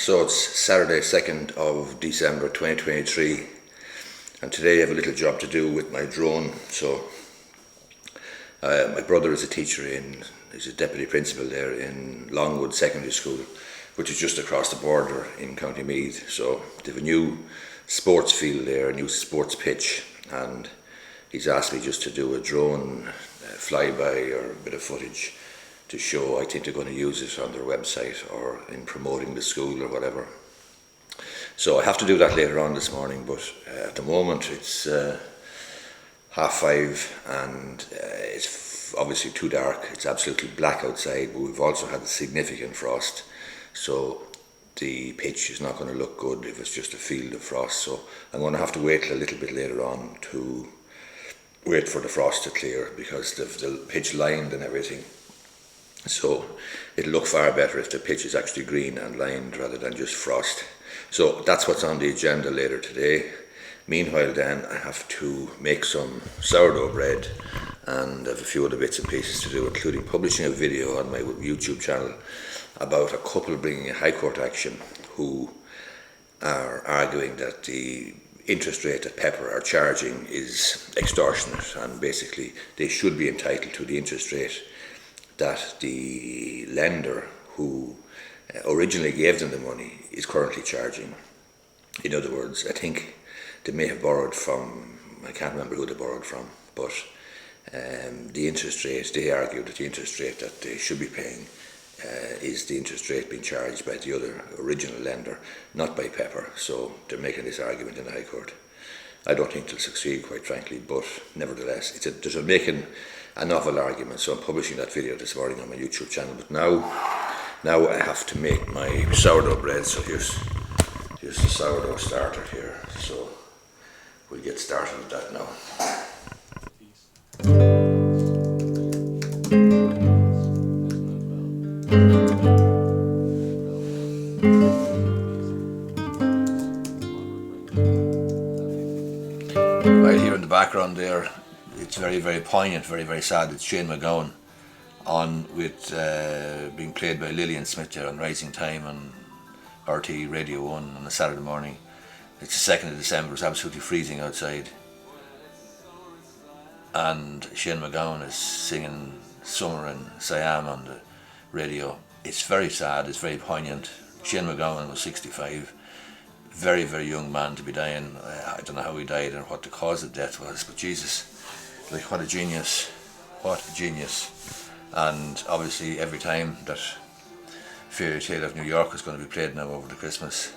So it's Saturday 2nd of December 2023, and today I have a little job to do with my drone. So my brother is a teacher he's a deputy principal there in Longwood Secondary School, which is just across the border in County Meath. So they have a new sports field there, a new sports pitch, and he's asked me just to do a drone flyby or a bit of footage to show. I think they're going to use it on their website or in promoting the school or whatever. So I have to do that later on this morning, but at the moment it's 5:30 and it's obviously too dark. It's absolutely black outside, but we've also had a significant frost, so the pitch is not going to look good if it's just a field of frost. So I'm going to have to wait a little bit later on to wait for the frost to clear, because the pitch lined and everything. So it'll look far better if the pitch is actually green and lined rather than just frost. So that's what's on the agenda later today. Meanwhile then, I have to make some sourdough bread and I have a few other bits and pieces to do, including publishing a video on my YouTube channel about a couple bringing a High Court action who are arguing that the interest rate that Pepper are charging is extortionate, and basically they should be entitled to the interest rate that the lender who originally gave them the money is currently charging. In other words, I think they may have borrowed from, I can't remember who they borrowed from, but the interest rate, they argue that the interest rate that they should be paying is the interest rate being charged by the other original lender, not by Pepper. So they're making this argument in the High Court. I don't think they'll succeed, quite frankly, but nevertheless, they're making a novel argument. So I'm publishing that video this morning on my YouTube channel. But now I have to make my sourdough bread. So here's the sourdough starter here. So we'll get started with that now. Right here in the background there, it's very, very poignant, very, very sad. It's Shane MacGowan on with being played by Lillian Smith there on Rising Time on RT Radio 1 on a Saturday morning. It's the 2nd of December, it's absolutely freezing outside, and Shane MacGowan is singing Summer in Siam on the radio. It's very sad, it's very poignant. Shane MacGowan was 65, very, very young man to be dying. I don't know how he died or what the cause of death was, but Jesus, like, what a genius, what a genius. And obviously every time that Fairy Tale of New York is going to be played now over the Christmas,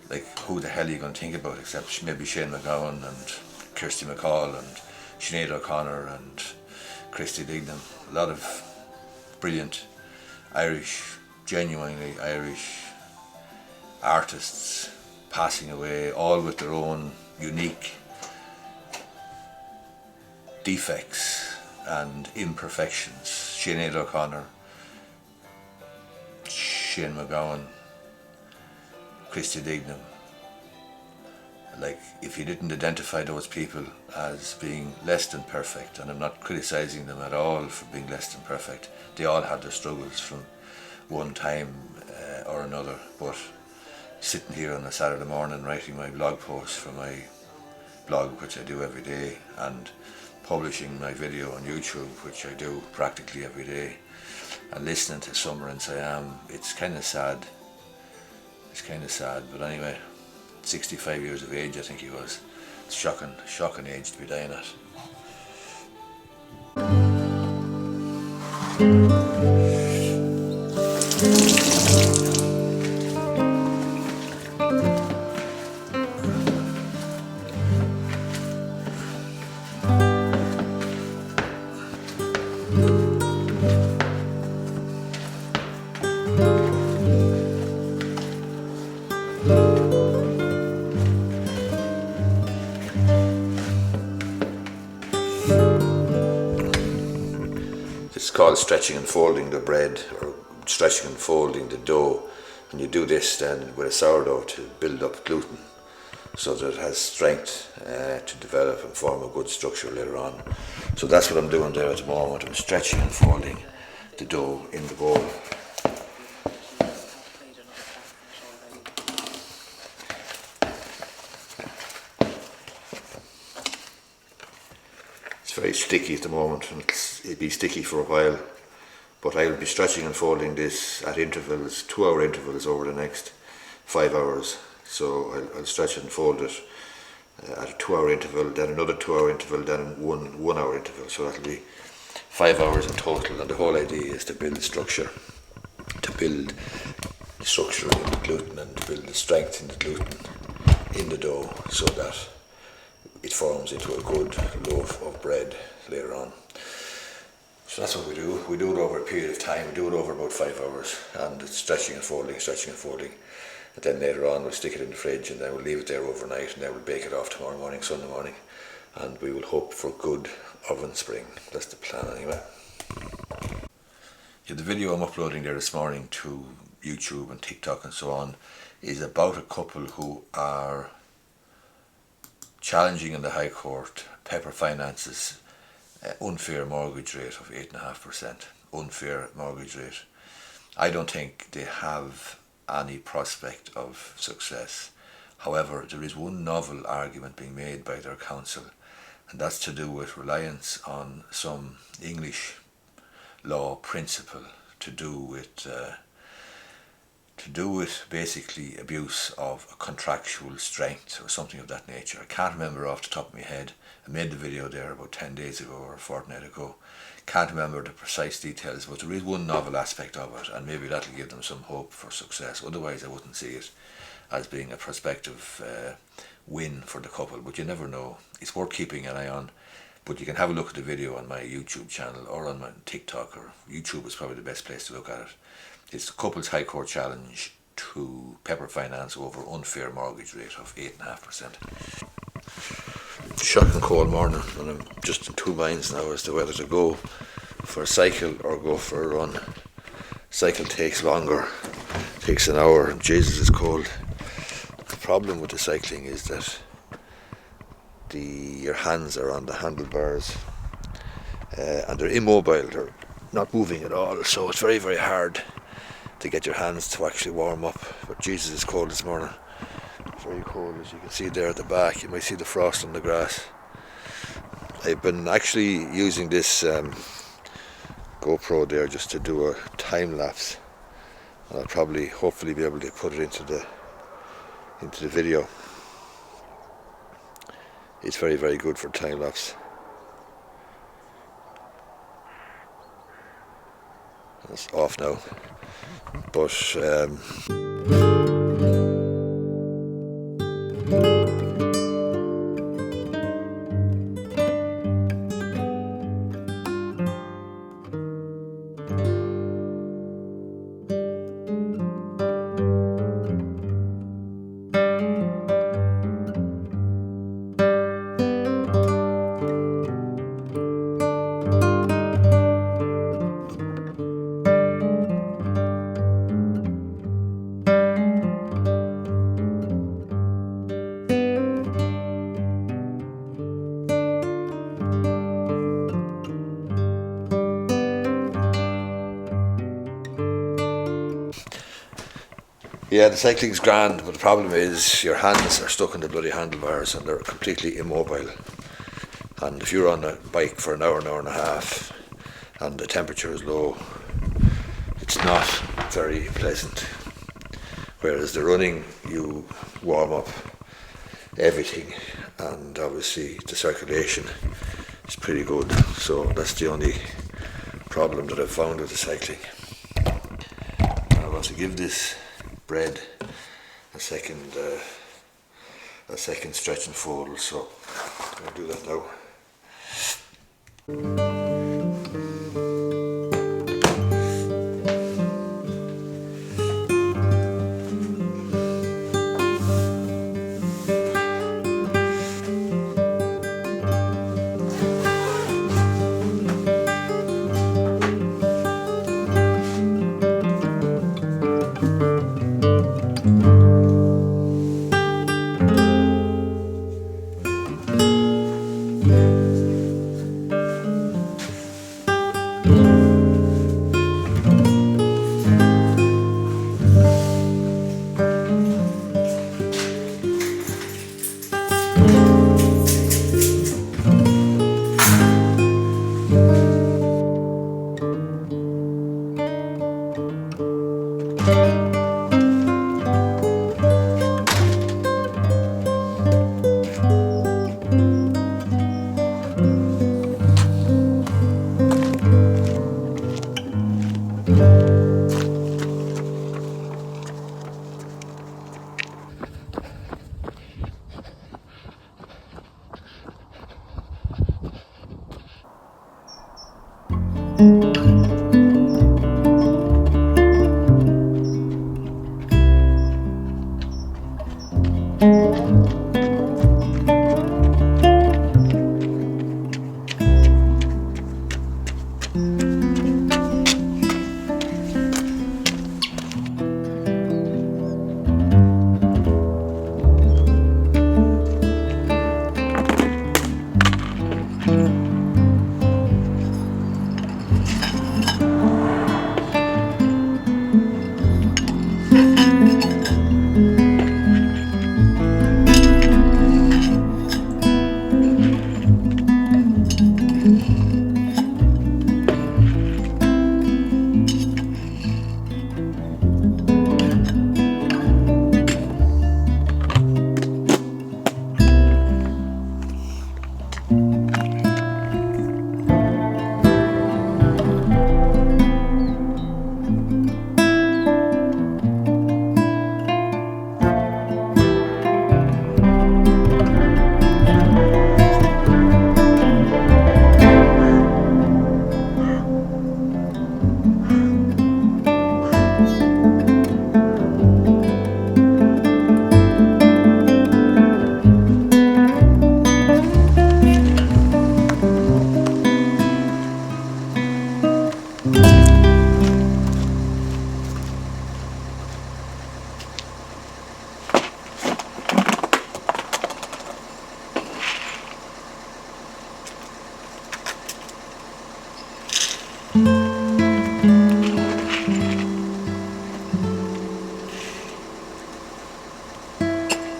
like, who the hell are you going to think about except maybe Shane MacGowan and Kirsty MacColl and Sinead O'Connor and Christy Dignam. A lot of brilliant Irish, genuinely Irish artists passing away, all with their own unique defects and imperfections. Sinead O'Connor, Shane MacGowan, Christy Dignam. Like, if you didn't identify those people as being less than perfect, and I'm not criticising them at all for being less than perfect, they all had their struggles from one time or another. But sitting here on a Saturday morning writing my blog post for my blog, which I do every day, and publishing my video on YouTube, which I do practically every day, and listening to Summer in Siam, it's kind of sad. It's kind of sad, but anyway, 65 years of age I think he was. It's shocking age to be dying at. It's called stretching and folding the bread, or stretching and folding the dough, and you do this then with a sourdough to build up gluten so that it has strength to develop and form a good structure later on. So that's what I'm doing there at the moment. I'm stretching and folding the dough in the bowl. very sticky at the moment, and it'll be sticky for a while. But I'll be stretching and folding this at intervals, 2-hour intervals over the next 5 hours. So I'll stretch and fold it at a 2-hour interval, then another 2-hour interval, then one hour interval. So that'll be 5 hours in total. And the whole idea is to build structure, to build structure in the gluten and to build the strength in the gluten in the dough, so that it forms into a good loaf of bread later on. So that's what we do. We do it over a period of time. We do it over about 5 hours, and it's stretching and folding, and then later on we'll stick it in the fridge, and then we'll leave it there overnight, and then we'll bake it off tomorrow morning, Sunday morning, and we will hope for good oven spring. That's the plan anyway. Yeah, the video I'm uploading there this morning to YouTube and TikTok and so on is about a couple who are challenging in the High Court Pepper Finance's unfair mortgage rate of 8.5%. Unfair mortgage rate. I don't think they have any prospect of success. However, there is one novel argument being made by their counsel, and that's to do with reliance on some English law principle to do with basically abuse of a contractual strength or something of that nature. I can't remember off the top of my head. I made the video there about 10 days ago or a fortnight ago. Can't remember the precise details, but there is one novel aspect of it, and maybe that'll give them some hope for success. Otherwise I wouldn't see it as being a prospective win for the couple, but you never know. It's worth keeping an eye on. But you can have a look at the video on my YouTube channel or on my TikTok, or YouTube is probably the best place to look at it. It's the couple's High Court challenge to Pepper Finance over unfair mortgage rate of 8.5%. Shocking cold morning, and I'm just in two minds now as to whether to go for a cycle or go for a run. Cycle takes longer, takes an hour, and Jesus is cold. The problem with the cycling is that your hands are on the handlebars and they're immobile, they're not moving at all, so it's very, very hard to get your hands to actually warm up. But Jesus is cold this morning, very cold, as you can see there at the back. You might see the frost on the grass. I've been actually using this GoPro there just to do a time lapse, and I'll probably hopefully be able to put it into the video. It's very, very good for time lapse. It's off now, but yeah, the cycling's grand, but the problem is your hands are stuck in the bloody handlebars and they're completely immobile. And if you're on a bike for an hour and a half, and the temperature is low, it's not very pleasant. Whereas the running, you warm up everything, and obviously the circulation is pretty good. So that's the only problem that I've found with the cycling. I want to give this bread a second stretch and fold, so I'm going to do that now.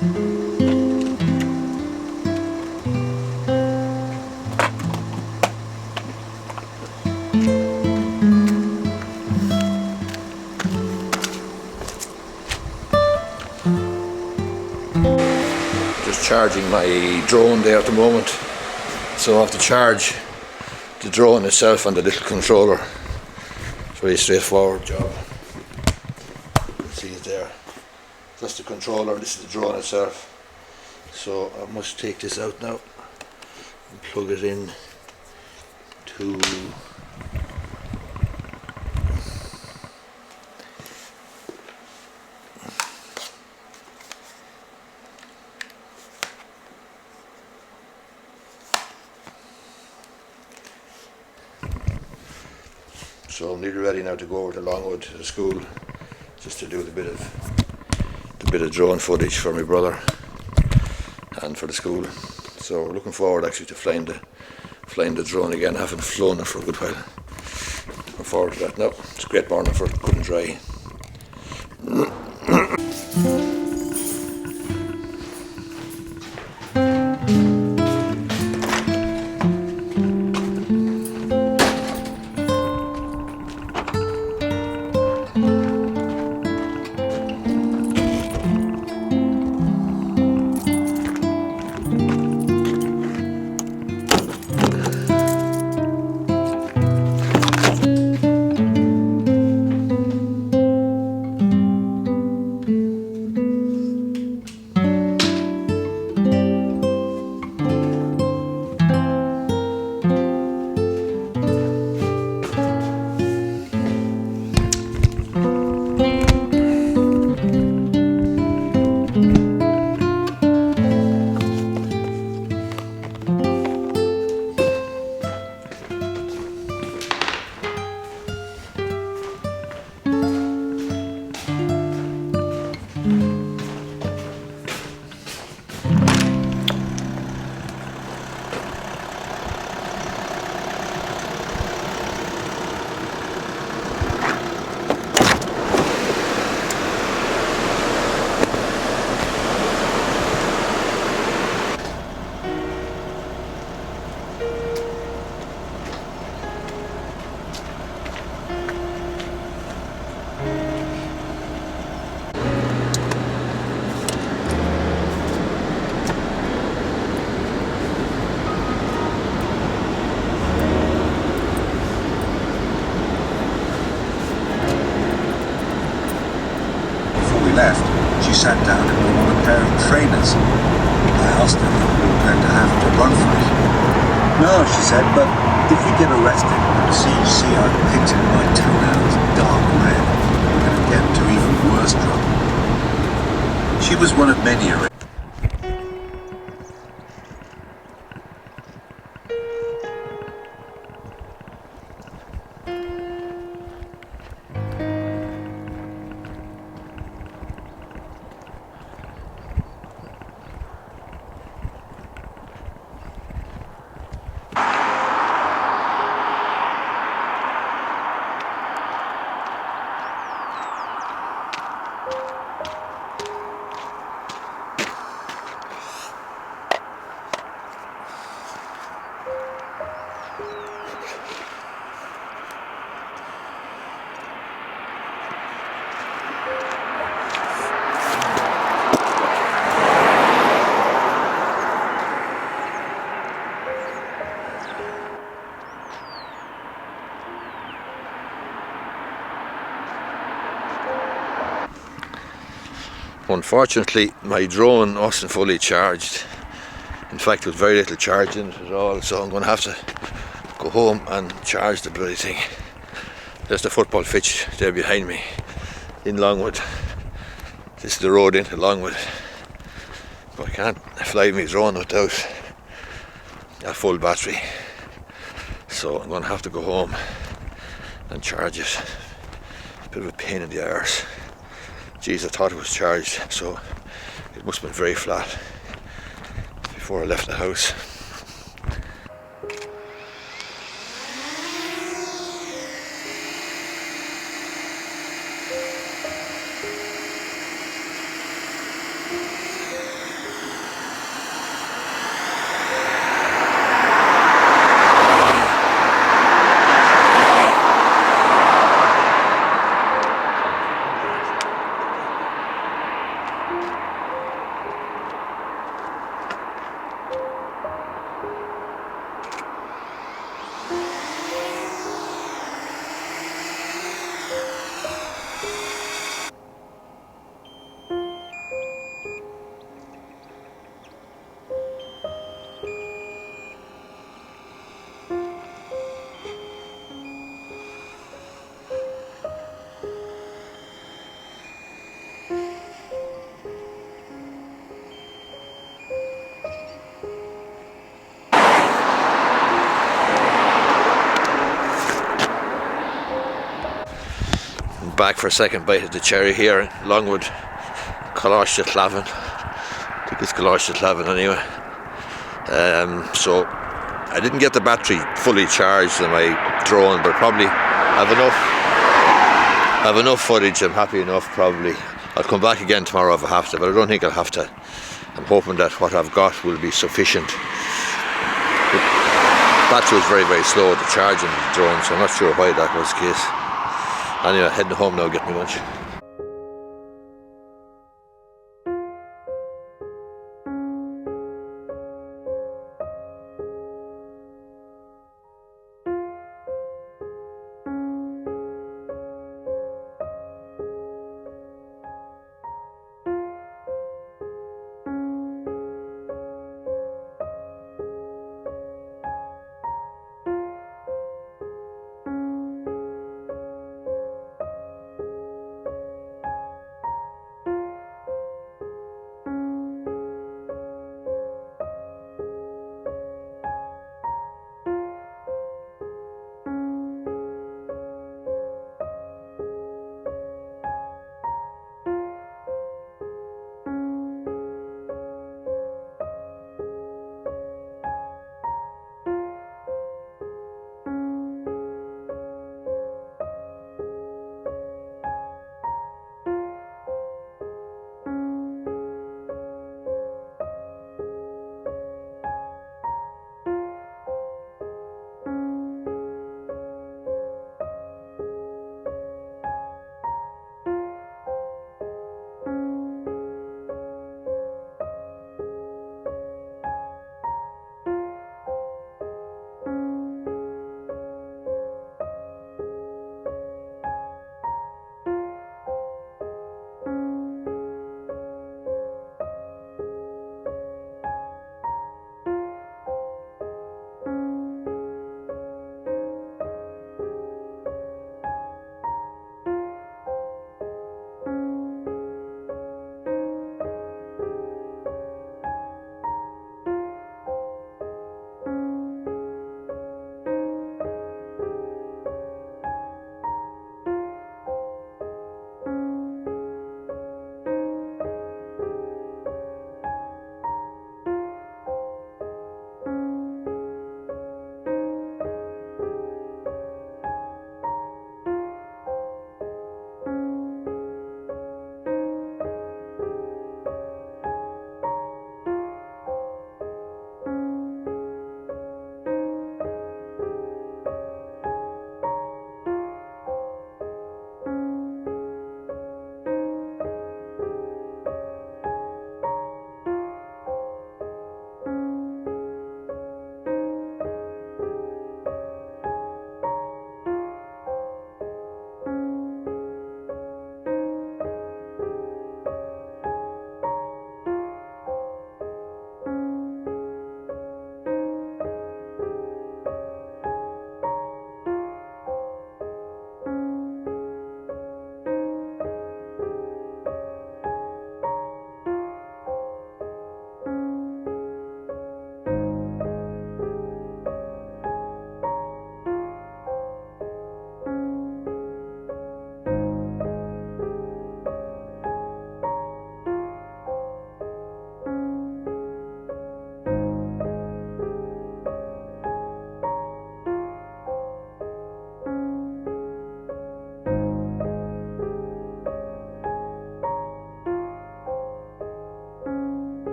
Just charging my drone there at the moment, so I have to charge the drone itself and the little controller. It's a very straightforward job. You can see it there. That's the controller, this is the drone itself. So I must take this out now and plug it in to so I'm nearly ready now to go over to Longwood to the school, just to do the bit of drone footage for my brother and for the school. So we're looking forward actually to flying the drone again. I haven't flown it for a good while. Looking forward to that now. It's a great morning for it, good and dry. She sat down and put on a pair of trainers. I asked her if we were going to have to run for it. No, she said, but if we get arrested and see I've painted my toenails dark red, we're going to get into even worse trouble. She was one of many arrests. Unfortunately, my drone wasn't fully charged. In fact, with very little charge in it at all, so I'm going to have to go home and charge the bloody thing. There's the football pitch there behind me in Longwood. This is the road into Longwood. But I can't fly my drone without a full battery. So I'm going to have to go home and charge it. It's a bit of a pain in the arse. Geez, I thought it was charged, so it must have been very flat before I left the house. Back for a second bite of the cherry here, along with Colaiste Clavin. I think it's Colaiste Clavin anyway. So I didn't get the battery fully charged in my drone, but probably have enough footage. I'm happy enough. Probably I'll come back again tomorrow if I have to, but I don't think I'll have to. I'm hoping that what I've got will be sufficient. The battery was very, very slow to charge in the drone, so I'm not sure why that was the case. Anyway, heading home now, get me lunch.